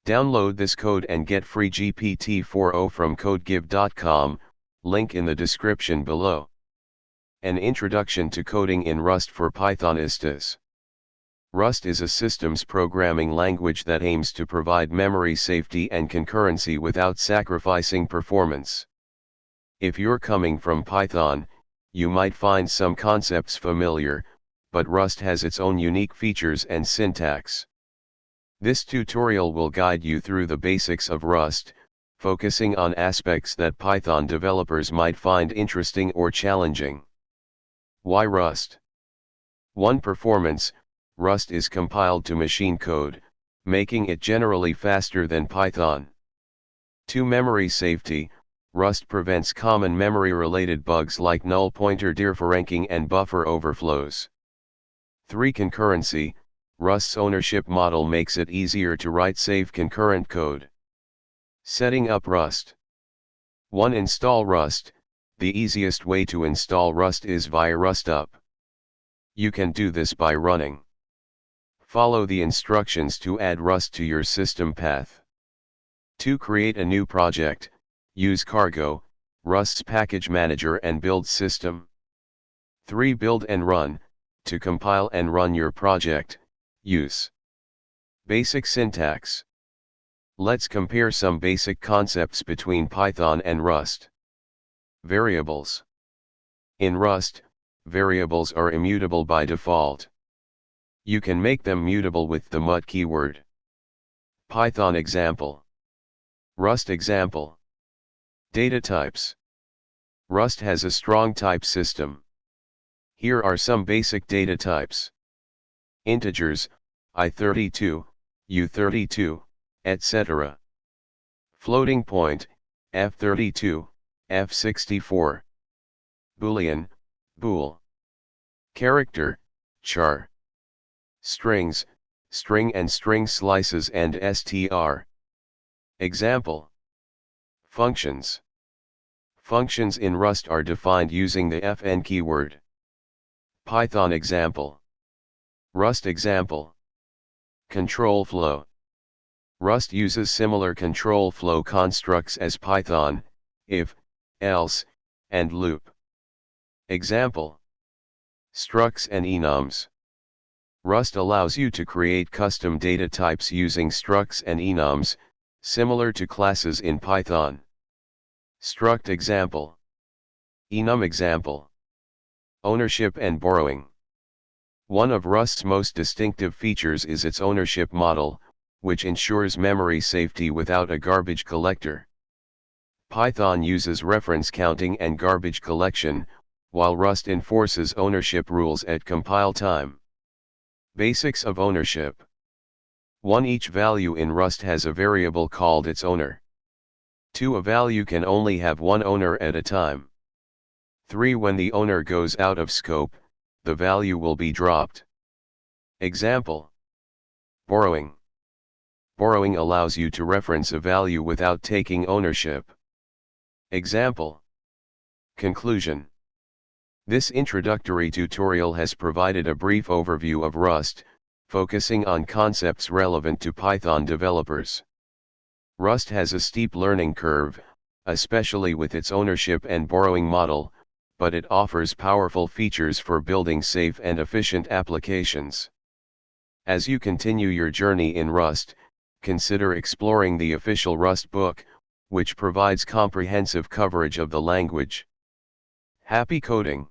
Download this code and get free GPT-4o from codegive.com, link in the description below. An Introduction to Coding in Rust for Pythonistas. Rust is a systems programming language that aims to provide memory safety and concurrency without sacrificing performance. If you're coming from Python, you might find some concepts familiar, but Rust has its own unique features and syntax. This tutorial will guide you through the basics of Rust, focusing on aspects that Python developers might find interesting or challenging. Why Rust? 1. Performance. Rust is compiled to machine code, making it generally faster than Python. 2. Memory safety. Rust prevents common memory-related bugs like null pointer dereferencing and buffer overflows. 3. Concurrency. Rust's ownership model makes it easier to write safe concurrent code. Setting up Rust. 1. Install Rust. The easiest way to install Rust is via rustup. You can do this by running. Follow the instructions to add Rust to your system path. 2. Create a new project. Use Cargo, Rust's package manager and build system. 3. Build and run. To compile and run your project, use basic syntax. Let's compare some basic concepts between Python and Rust. Variables. In Rust, variables are immutable by default. You can make them mutable with the mut keyword. Python example. Rust example. Data types. Rust has a strong type system. Here are some basic data types. Integers, I32, U32, etc. Floating point, F32, F64. Boolean, bool. Character, char. Strings, string and string slices and str. Example. Functions. Functions in Rust are defined using the fn keyword. Python example. Rust example. Control flow. Rust uses similar control flow constructs as Python, if, else, and loop. Example. Structs and enums. Rust allows you to create custom data types using structs and enums, similar to classes in Python. Struct example. Enum example. Ownership and borrowing. One of Rust's most distinctive features is its ownership model, which ensures memory safety without a garbage collector. Python uses reference counting and garbage collection, while Rust enforces ownership rules at compile time. Basics of ownership. 1. Each value in Rust has a variable called its owner. 2. A value can only have one owner at a time. 3. When the owner goes out of scope, the value will be dropped. Example. Borrowing. Borrowing allows you to reference a value without taking ownership. Example. Conclusion. This introductory tutorial has provided a brief overview of Rust, focusing on concepts relevant to Python developers. Rust has a steep learning curve, especially with its ownership and borrowing model, but it offers powerful features for building safe and efficient applications. As you continue your journey in Rust, consider exploring the official Rust book, which provides comprehensive coverage of the language. Happy coding!